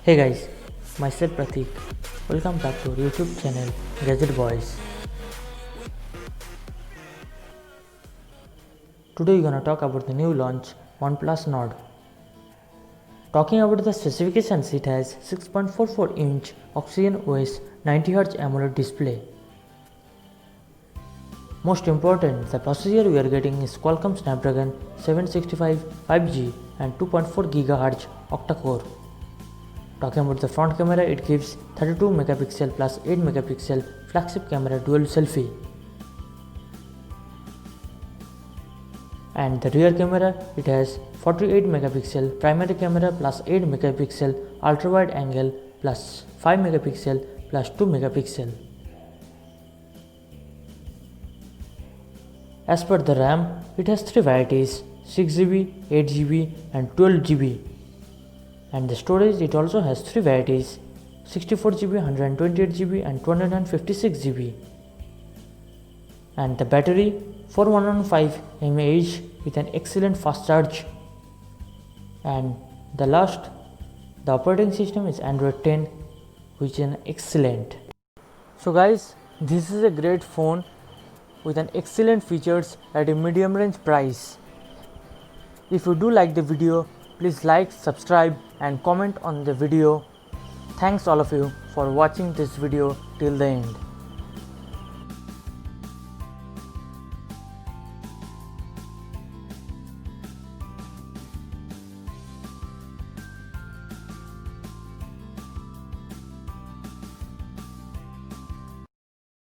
Hey guys, myself Pratik. Welcome back to YouTube channel Gadget Boys. Today we're gonna talk about the new launch Oneplus Nord. Talking about the specifications, it has 6.44-inch Oxygen OS 90Hz AMOLED display. Most important, the processor we are getting is Qualcomm Snapdragon 765 5G and 2.4 GHz octa-core. Talking about the front camera, it gives 32 megapixel plus 8 megapixel flagship camera dual selfie. And the rear camera, it has 48 megapixel primary camera plus 8 megapixel ultra wide angle plus 5 megapixel plus 2 megapixel. As per the RAM, it has 3 varieties: 6GB, 8GB and 12GB. And the storage, it also has 3 varieties: 64GB, 128GB and 256GB. And the battery, 4115 mAh with an excellent fast charge. And the last, the operating system is Android 10, which is excellent. So guys, this is a great phone with an excellent features at a medium range price. If you do like the video, please like, subscribe and comment on the video. Thanks all of you for watching this video till the end.